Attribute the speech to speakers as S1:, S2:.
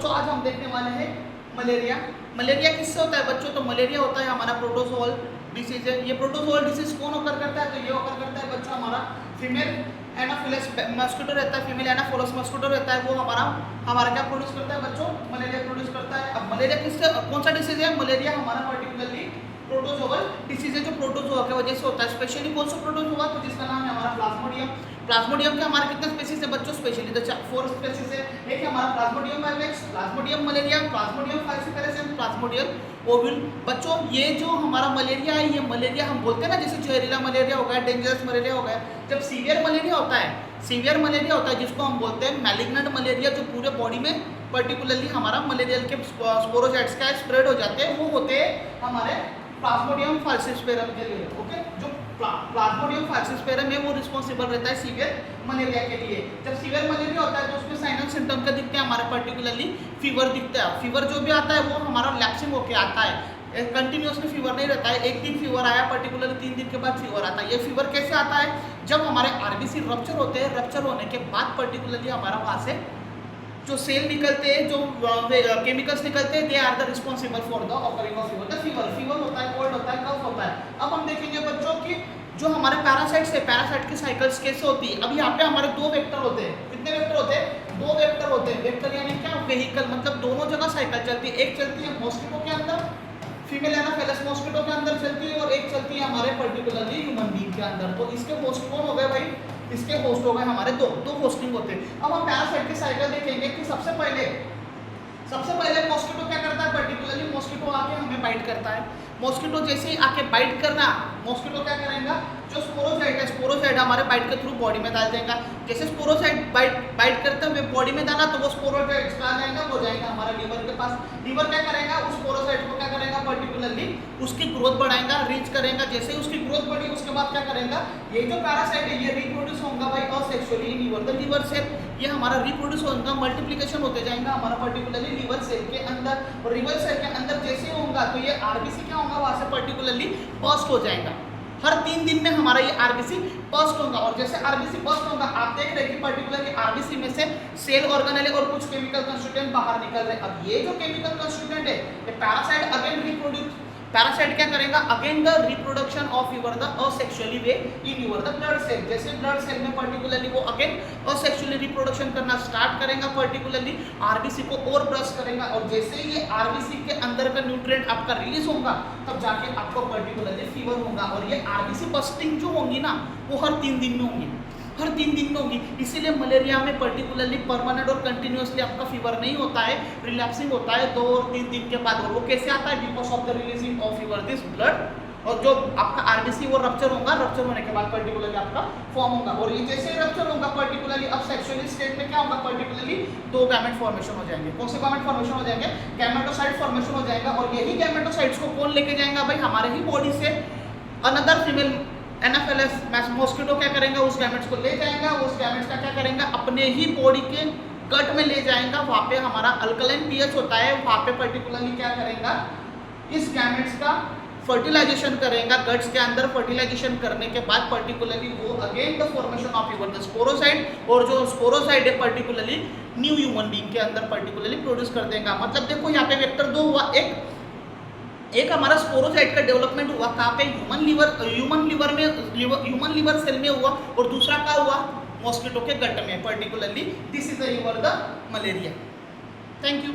S1: बच्चों आज हम देखने वाले हैं मलेरिया। मलेरिया किससे होता है बच्चों? तो मलेरिया होता है हमारा प्रोटोजोअल डिसीज है। ये प्रोटोजोअल डिसीज कौन होकर करता है? तो ये होकर करता है बच्चों हमारा फीमेल एनाफिलस मस्किटो रहता है, फीमेल एनाफिलस मस्किटो रहता है, वो हमारा क्या प्रोड्यूस करता है बच्चों? मलेरिया प्रोड्यूस करता है। अब मलेरिया किससे, कौन सा डिसीज है? मलेरिया हमारा पर्टिकुलरली प्रोटोजोअल डिसीज है जो प्रोटोजोआ की वजह से होता है। स्पेशली कौन सा प्रोटोजोआ? तो जिसका नाम है हमारा प्लाज्मोडियम। प्लाज्मोडियम के हमारे कितने स्पीशीज है बच्चों? स्पेशली तो 4 स्पीशीज है। एक है हमारा plasmodium vivax, plasmodium malaria, plasmodium falciparum and plasmodium ovale. बच्चों ये जो हमारा मलेरिया है, ये मलेरिया हम बोलते हैं ना, जैसे जहरीला मलेरिया हो गया, डेंजरस मलेरिया हो गया। जब सीवियर मलेरिया होता है, सीवियर मलेरिया होता है जिसको हम बोलते हैं मैलिग्नेंट मलेरिया, जो पूरे बॉडी में पर्टिकुलरली हमारा मलेरियल के स्पोरोसाइट्स का स्प्रेड हो जाते हैं, वो होते हैं हमारे प्लाज्मोडियम फाल्सिपारम के लिए। ओके, जो प्लाज्मोडियम फाल्सिपारम है वो रिस्पॉन्सिबल रहता है सीवियर मलेरिया के लिए। जब सीवियर मलेरिया होता है तो उसमें साइन एंड सिम्टम क्या दिखते हैं हमारे? पर्टिकुलरली फीवर दिखता है। फीवर जो भी आता है वो हमारा लैप्सिंग होके आता है, कंटिन्यूसली फीवर नहीं रहता है। एक दिन फीवर आया पर्टिकुलरली, 3 दिन के बाद फीवर आता है। ये फीवर कैसे आता है? जब हमारे आरबीसी रप्चर होते हैं, रप्चर होने के बाद पर्टिकुलरली हमारा वहाँ से जो सेल निकलते हैं, जो केमिकल्स निकलते हैं, they are the responsible for the occurring of fever. The fever होता है, कोल्ड होता है, कफ होता है। अब हम देखेंगे बच्चों की जो हमारे पैरासाइट्स है, पैरासाइट की साइकिल्स कैसे होती है। अब यहाँ पे हमारे 2 वेक्टर होते हैं। कितने वेक्टर होते हैं? 2 वेक्टर होते हैं। वेक्टर यानी क्या? व्हीकल, मतलब दोनों जगह साइकिल चलती है। एक चलती है मॉस्किटो के अंदर, फीमेल एनाफिलस मॉस्किटो के अंदर चलती है, और एक चलती है हमारे पर्टिकुलरली ह्यूमन बीइंग के अंदर। तो इसके होस्ट कौन हो गए भाई? इसके होस्ट हो गए हमारे दो होस्टिंग होते हैं। अब हम पैरासाइट की साइकिल देखेंगे कि सबसे पहले मॉस्किटो क्या करता है? पर्टिकुलरली मॉस्किटो आके हमें बाइट करता है। मॉस्किटो जैसे ही आके बाइट करना, मॉस्किटो क्या करेगा? जो स्पोरोसाइट है, स्पोरोसाइट हमारे बाइट के थ्रू बॉडी में डाल देगा। जैसे स्पोरोसाइट बाइट करते हुए बॉडी में डाला तो वो स्पोरोसाइट कहाँ जाएगा? वो जाएगा हमारा लीवर के पास। लीवर क्या करेगा? उस स्पोरोसाइट को क्या करेगा? पर्टिकुलरली उसकी ग्रोथ बढ़ाएगा, रीच करेगा। जैसे ही उसकी ग्रोथ बढ़ी उसके बाद क्या करेगा? ये जो पैरासाइट है ये रिप्रोड्यूस होगा भाई asexually liver. The liver cell ये हमारा रिप्रोड्यूस होगा, मल्टीप्लिकेशन होते जाएगा हमारा पर्टिकुलरली लीवर सेल के अंदर। और लीवर सेल के अंदर जैसे ही होगा तो ये आरबीसी क्या होगा? वहाँ से पर्टिकुलरली बर्स्ट हो जाएगा। हर 3 दिन में हमारा ये आरबीसी बर्स्ट होगा। और जैसे आरबीसी बर्स्ट होगा, आप देख रहे हैं कि पर्टिकुलरली आरबीसी में से सेल ऑर्गेनेल और कुछ केमिकल कंस्टिट्यूएंट बाहर निकल रहे हैं। अब ये जो केमिकल कंस्टिट्यूएंट है, ये पैरासाइट अगेन रिप्रोड्यूस, पैरासाइट क्या करेगा? Again the reproduction of your the asexually way in your the blood cell. जैसे ब्लड सेल में पर्टिकुलरली वो अगेन असेक्सुअली रिप्रोडक्शन करना स्टार्ट करेगा, पर्टिकुलरली आरबीसी को और ब्रश करेगा। और जैसे ही ये आरबीसी के अंदर का न्यूट्रिएंट आपका रिलीज होगा, तब जाके आपको पर्टिकुलरली फीवर होगा। और ये आरबीसी बस्टिंग जो होंगी ना, वो हर 3 दिन में होंगी, हर 3 दिन में होगी। इसीलिए मलेरिया में पर्टिकुलरली परमानेंट और कंटिन्यूसली आपका फीवर नहीं होता है, रिलैप्सिंग होता है 2 और 3 दिन के बाद। और वो कैसे आता है? Because of the releasing of fever this blood. और जो आपका आरबीसी वो रप्चर होगा, रप्चर होने के बाद पर्टिकुलरली आपका फॉर्म होगा। और ये जैसे रप्चर होगा पर्टिकुलरली, अब सेक्सुअली स्टेट में क्या होगा? पर्टिकुलरली 2 गैमेट फॉर्मेशन हो जाएंगे। कौन से गैमेट फॉर्मेशन हो जाएंगे? गैमेटोसाइट फॉर्मेशन हो जाएगा। और यही गैमेटोसाइट्स को कौन लेके जाएगा भाई? हमारे ही बॉडी से अनदर फीमेल एनाफिलस मॉस्किटो क्या करेंगे? उस गैमेट्स को ले जाएगा। उस गैमेट्स का क्या करेंगे? अपने ही बॉडी के गट में ले जाएगा। वहाँ पे हमारा अल्कलाइन पीएच होता है, वहाँ पे पर्टिकुलरली क्या करेगा? इस गैमेट्स का फर्टिलाइजेशन करेगा गट्स के अंदर। फर्टिलाइजेशन करने के बाद पर्टिकुलरली वो again the formation of your the sporocyte, और जो स्पोरोसाइट है पर्टिकुलरली न्यू ह्यूमन बीइंग के अंदर पर्टिकुलरली प्रोड्यूस कर देगा। मतलब देखो यहाँ पे वेक्टर 2 हुआ, एक हमारा स्पोरोसाइट का डेवलपमेंट हुआ कहाँ पे? ह्यूमन लीवर सेल में हुआ। और दूसरा क्या हुआ? मॉस्किटो के गट में particularly. This is the the malaria. Thank you.